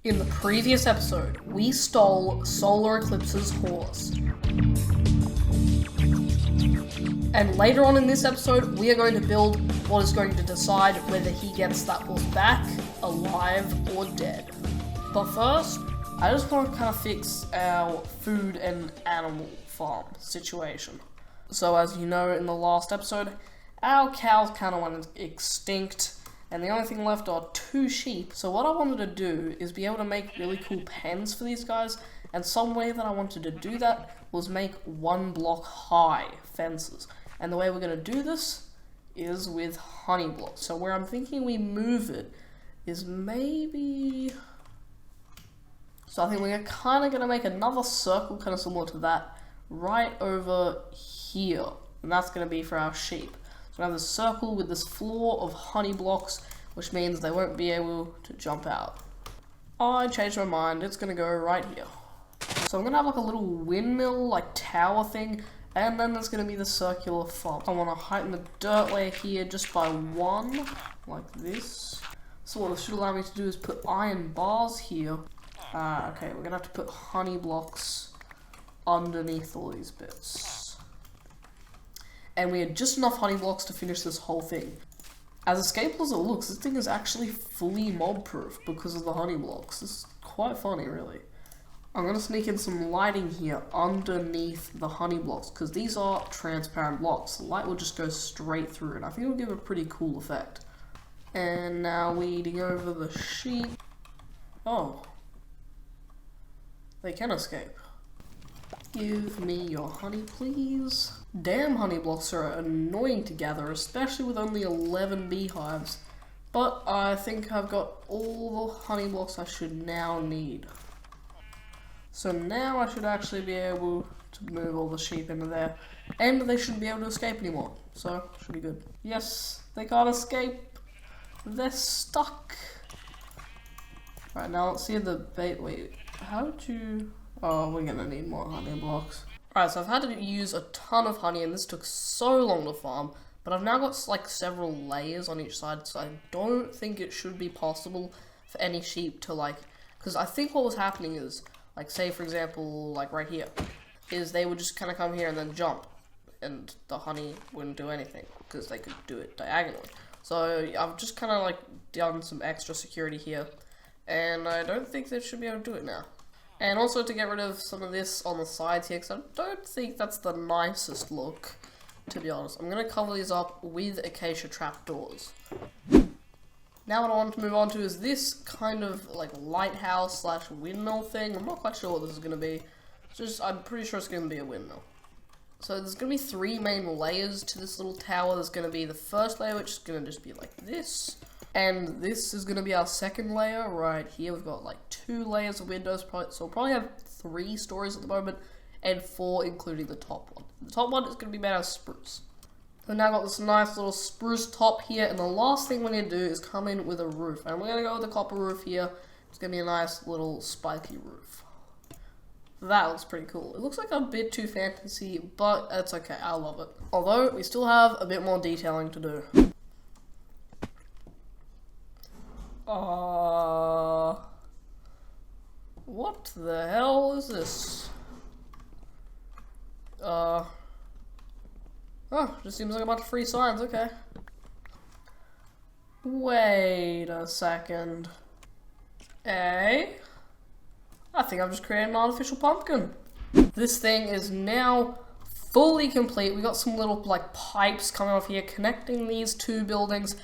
In the previous episode, we stole Solar Eclipse's horse. And later on in this episode, we are going to build what is going to decide whether he gets that horse back, alive, or dead. But first, I just want to kind of fix our food and animal farm situation. So as you know, in the last episode, our cows kind of went extinct, and the only thing left are 2 sheep. So what I wanted to do is be able to make really cool pens for these guys, and some way that I wanted to do that was make 1 block high fences. And the way we're going to do this is with honey blocks. So where I'm thinking we move it is maybe... So I think we're kind of going to make another circle kind of similar to that right over here. And that's going to be for our sheep. So we have this circle with this floor of honey blocks, which means they won't be able to jump out. I changed my mind, it's gonna go right here. So I'm gonna have like a little windmill, like tower thing, and then there's gonna be the circular farm. I wanna heighten the dirt layer here just by 1, like this. So what this should allow me to do is put iron bars here. Okay, we're gonna have to put honey blocks underneath all these bits. And we had just enough honey blocks to finish this whole thing. As escapable as it looks, this thing is actually fully mob-proof because of the honey blocks. It's quite funny, really. I'm going to sneak in some lighting here underneath the honey blocks, because these are transparent blocks. The light will just go straight through, and I think it'll give a pretty cool effect. And now weeding over the sheep. Oh. They can escape. Give me your honey, please. Damn, honey blocks are annoying to gather, especially with only 11 beehives. But I think I've got all the honey blocks I should now need. So now I should actually be able to move all the sheep into there. And they shouldn't be able to escape anymore. So, should be good. Yes, they can't escape. They're stuck. Right, now let's see the bait. Wait, how did you... Oh, we're gonna need more honey blocks. Alright, so I've had to use a ton of honey, and this took so long to farm, but I've now got like several layers on each side, so I don't think it should be possible for any sheep to like, because I think what was happening is, like say for example, like right here, is they would just kind of come here and then jump, and the honey wouldn't do anything, because they could do it diagonally. So I've just kind of like done some extra security here, and I don't think they should be able to do it now. And also to get rid of some of this on the sides here, because I don't think that's the nicest look, to be honest. I'm going to cover these up with acacia trapdoors. Now what I want to move on to is this kind of like lighthouse slash windmill thing. I'm not quite sure what this is going to be. I'm pretty sure it's going to be a windmill. So there's going to be 3 main layers to this little tower. There's going to be the first layer, which is going to just be like this. And this is going to be our second layer right here. We've got like 2 layers of windows, so we'll probably have 3 stories at the moment, and 4 including the top one. The top one is going to be made out of spruce. So now I've got this nice little spruce top here, and the last thing we need to do is come in with a roof. And we're going to go with the copper roof here. It's going to be a nice little spiky roof. That looks pretty cool. It looks like a bit too fantasy, but it's okay. I love it. Although, we still have a bit more detailing to do. What the hell is this? Oh, just seems like a bunch of free signs, okay. Wait a second. I think I've just created an artificial pumpkin. This thing is now fully complete. We got some little like pipes coming off here connecting these 2 buildings.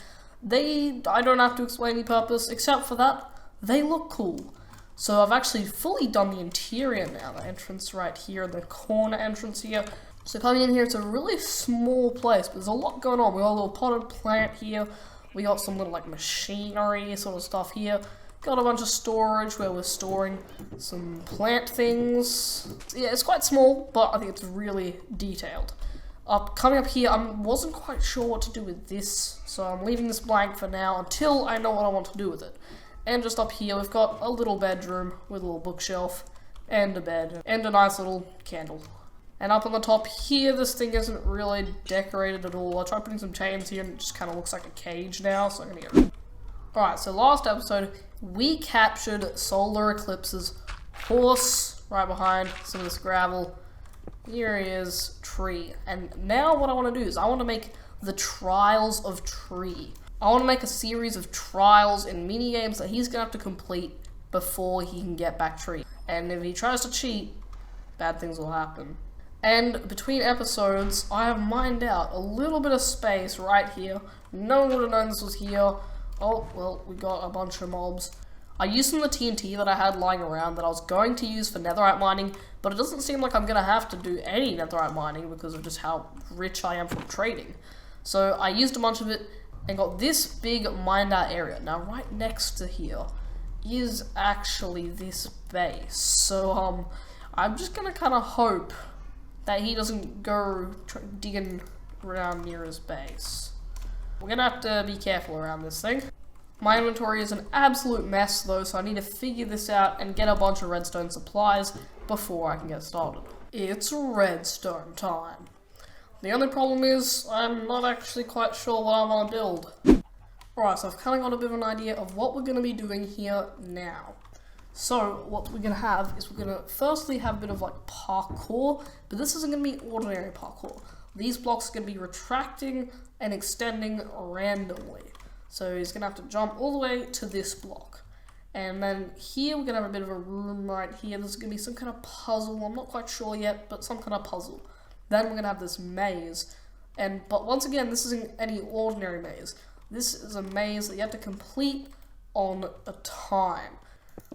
I don't have to explain the purpose, except for that, they look cool. So I've actually fully done the interior now, the entrance right here, the corner entrance here. So coming in here, it's a really small place, but there's a lot going on. We got a little potted plant here, we got some little like machinery sort of stuff here. Got a bunch of storage where we're storing some plant things. Yeah, it's quite small, but I think it's really detailed. Coming up here, I wasn't quite sure what to do with this, so I'm leaving this blank for now until I know what I want to do with it. And just up here, we've got a little bedroom with a little bookshelf, and a bed, and a nice little candle. And up on the top here, this thing isn't really decorated at all. I tried putting some chains here, and it just kind of looks like a cage now, so I'm gonna get rid of it. Alright, so last episode, we captured Solar Eclipse's horse right behind some of this gravel. Here is Tree. And now what I want to do is I want to make the Trials of Tree. I want to make a series of trials and mini games that he's going to have to complete before he can get back Tree. And if he tries to cheat, bad things will happen. And between episodes, I have mined out a little bit of space right here. No one would have known this was here. Oh, well, we got a bunch of mobs. I used some of the TNT that I had lying around that I was going to use for netherite mining, but it doesn't seem like I'm going to have to do any netherite mining because of just how rich I am from trading. So I used a bunch of it and got this big mined out area. Now right next to here is actually this base. So I'm just going to kind of hope that he doesn't go digging around near his base. We're going to have to be careful around this thing. My inventory is an absolute mess though, so I need to figure this out and get a bunch of redstone supplies before I can get started. It's redstone time. The only problem is, I'm not actually quite sure what I want to build. Alright, so I've kind of got a bit of an idea of what we're going to be doing here now. So, what we're going to have is we're going to firstly have a bit of like parkour, but this isn't going to be ordinary parkour. These blocks are going to be retracting and extending randomly. So he's going to have to jump all the way to this block. And then here we're going to have a bit of a room right here. There's going to be some kind of puzzle. I'm not quite sure yet, but some kind of puzzle. Then we're going to have this maze. But once again, this isn't any ordinary maze. This is a maze that you have to complete on a time.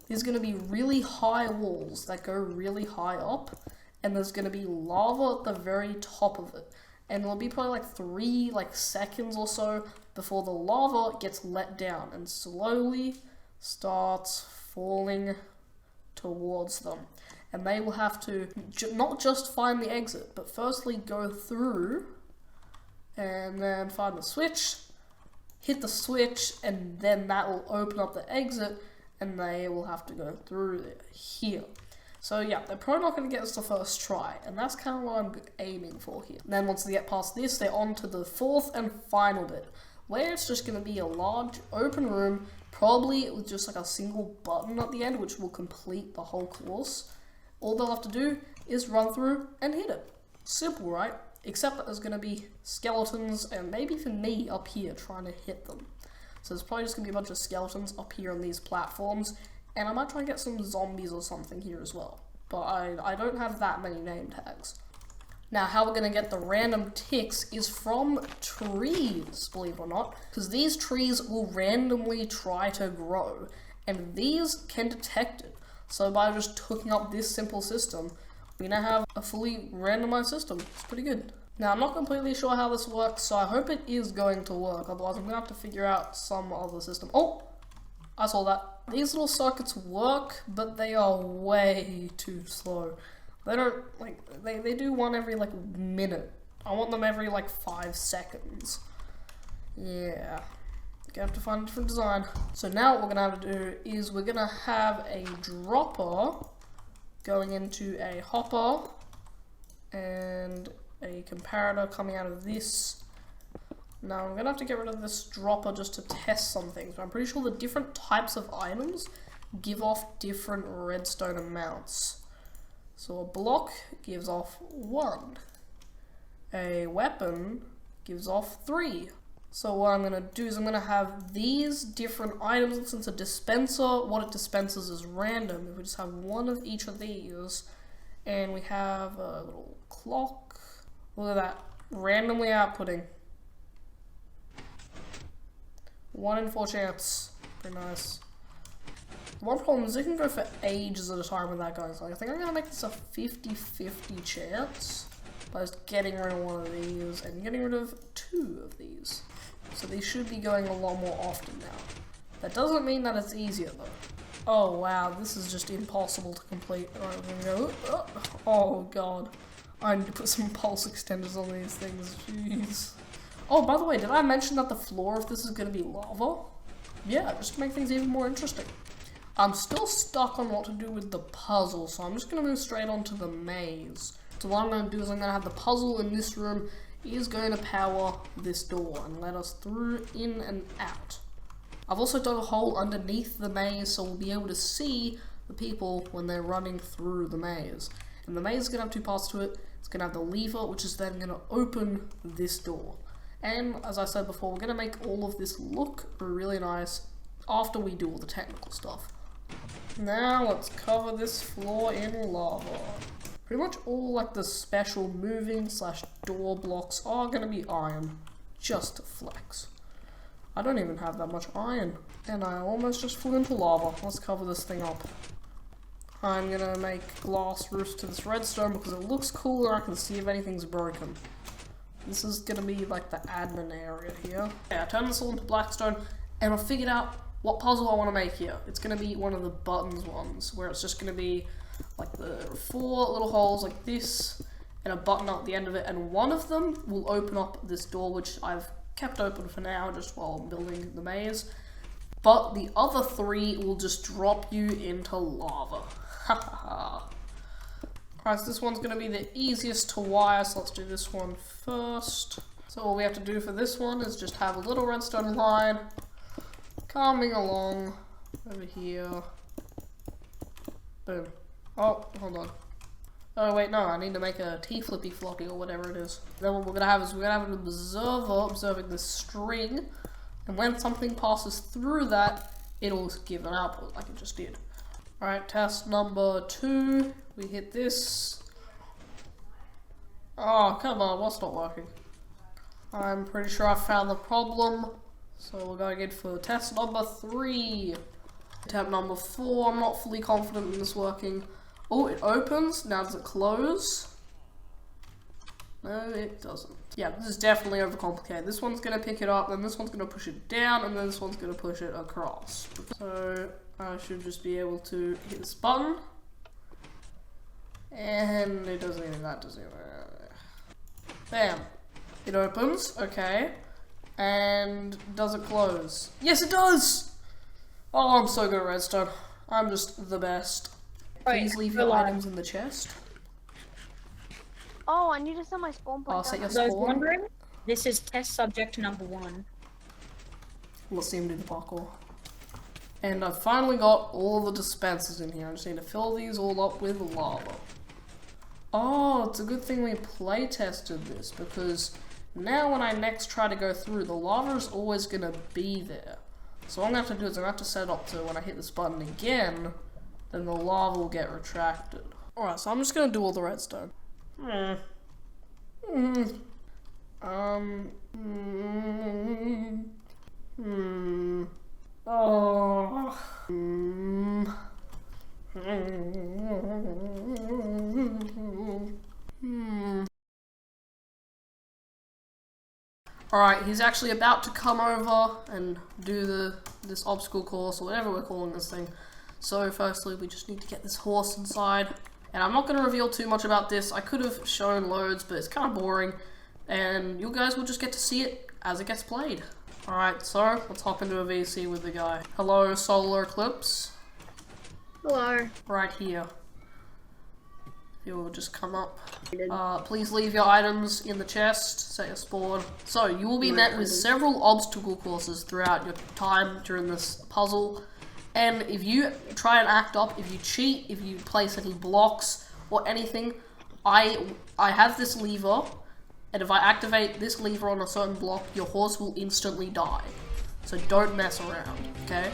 There's going to be really high walls that go really high up. And there's going to be lava at the very top of it. And it'll be probably like 3 seconds or so before the lava gets let down and slowly starts falling towards them. And they will have to not just find the exit, but firstly go through and then find the switch, hit the switch, and then that will open up the exit and they will have to go through here. So yeah, they're probably not going to get us the first try, and that's kind of what I'm aiming for here. And then once they get past this, they're on to the fourth and final bit, where it's just going to be a large open room, probably with just like a single button at the end, which will complete the whole course. All they'll have to do is run through and hit it. Simple, right? Except that there's going to be skeletons and maybe even me up here trying to hit them. So there's probably just going to be a bunch of skeletons up here on these platforms. And I might try and get some zombies or something here as well. But I don't have that many name tags. Now, how we're going to get the random ticks is from trees, believe it or not. Because these trees will randomly try to grow. And these can detect it. So by just hooking up this simple system, we now have a fully randomized system. It's pretty good. Now, I'm not completely sure how this works, so I hope it is going to work. Otherwise, I'm going to have to figure out some other system. Oh! I saw that. These little circuits work, but they are way too slow. They don't, they do one every, minute. I want them every, 5 seconds. Yeah. Gonna have to find a different design. So now what we're gonna have to do is we're gonna have a dropper going into a hopper and a comparator coming out of this. Now, I'm going to have to get rid of this dropper just to test some things. I'm pretty sure the different types of items give off different redstone amounts. So a block gives off 1. A weapon gives off 3. So what I'm going to do is I'm going to have these different items. Since a dispenser, what it dispenses is random. If we just have one of each of these, and we have a little clock. Look at that. Randomly outputting. 1 in 4 chance. Pretty nice. One problem is it can go for ages at a time without going. So I think I'm going to make this a 50-50 chance by just getting rid of one of these and getting rid of 2 of these. So these should be going a lot more often now. That doesn't mean that it's easier though. Oh wow, this is just impossible to complete. Alright, we're gonna go. Oh god. I need to put some pulse extenders on these things. Jeez. Oh, by the way, did I mention that the floor of this is going to be lava? Yeah, just to make things even more interesting. I'm still stuck on what to do with the puzzle, so I'm just going to move straight on to the maze. So what I'm going to do is I'm going to have the puzzle in this room is going to power this door and let us through, in and out. I've also dug a hole underneath the maze so we'll be able to see the people when they're running through the maze. And the maze is going to have two parts to it. It's going to have the lever, which is then going to open this door. And as I said before, we're going to make all of this look really nice after we do all the technical stuff. Now let's cover this floor in lava. Pretty much all like the special moving / door blocks are going to be iron, just to flex. I don't even have that much iron, and I almost just flew into lava. Let's cover this thing up. I'm gonna make glass roofs to this redstone because it looks cool and I can see if anything's broken. This is gonna be like the admin area here. Okay, I turned this all into blackstone and I figured out what puzzle I want to make here. It's gonna be one of the buttons ones where it's just gonna be like the 4 little holes like this and a button at the end of it, and one of them will open up this door, which I've kept open for now just while I'm building the maze. But the other 3 will just drop you into lava. Ha ha ha. Alright, so this one's going to be the easiest to wire, so let's do this one first. So all we have to do for this one is just have a little redstone line coming along over here. Boom. Oh, hold on. Oh wait, no, I need to make a T-flippy floppy or whatever it is. Then what we're going to have is we're going to have an observer observing this string, and when something passes through that, it'll give an output like it just did. Alright, test number 2. We hit this. Oh, come on, what's not working? I'm pretty sure I found the problem. So we're going in for test number 3. Attempt number 4. I'm not fully confident in this working. Oh, it opens. Now does it close? No, it doesn't. Yeah, this is definitely overcomplicated. This one's going to pick it up, then this one's going to push it down, and then this one's going to push it across. So I should just be able to hit this button. And it doesn't even, that doesn't even, bam. It opens, okay. And does it close? Yes, it does! Oh, I'm so good at redstone. I'm just the best. Please leave your items in the chest. Oh, I need to set my spawn point. I'll set your I was spawn. wondering, this is test subject number 1. Let's see him do the parkour. And I've finally got all the dispensers in here. I just need to fill these all up with lava. Oh, it's a good thing we play tested this, because now when I next try to go through, the lava is always going to be there. So what I'm going to have to do is I'm going to have to set it up to when I hit this button again, then the lava will get retracted. Alright, so I'm just going to do all the redstone. Oh. Alright, he's actually about to come over and do this obstacle course, or whatever we're calling this thing. So firstly, we just need to get this horse inside. And I'm not going to reveal too much about this. I could have shown loads, but it's kind of boring. And you guys will just get to see it as it gets played. Alright, so let's hop into a VC with the guy. Hello, Solar Eclipse. Hello. Right here. You'll just come up. Please leave your items in the chest, set your spawn. So, you will be met with several obstacle courses throughout your time during this puzzle. And if you try and act up, if you cheat, if you place any blocks or anything, I have this lever, and if I activate this lever on a certain block, your horse will instantly die. So don't mess around, okay?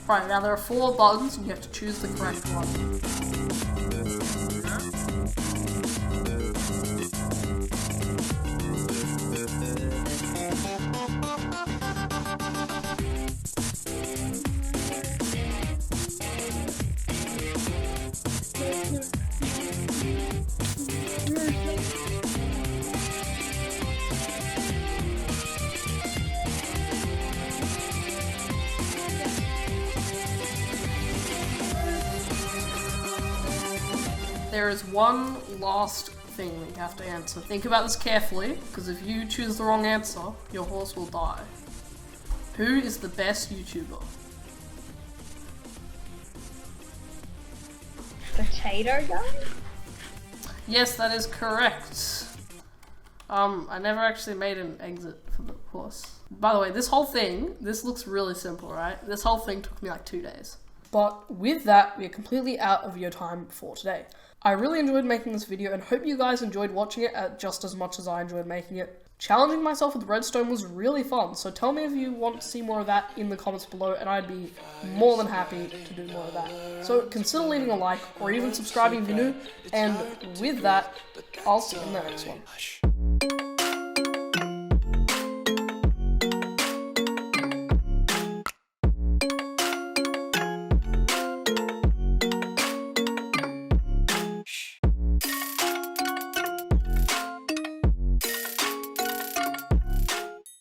Right, now there are 4 buttons and you have to choose the correct one. there is one last thing that you have to answer. Think about this carefully, because if you choose the wrong answer, your horse will die. Who is the best YouTuber? Potato gun? Yes, that is correct. I never actually made an exit for the horse. By the way, this whole thing, this looks really simple, right? This whole thing took me like 2 days. But with that, we are completely out of video time for today. I really enjoyed making this video and hope you guys enjoyed watching it just as much as I enjoyed making it. Challenging myself with redstone was really fun, so tell me if you want to see more of that in the comments below and I'd be more than happy to do more of that. So consider leaving a like or even subscribing if you're new, and with that, I'll see you in the next one.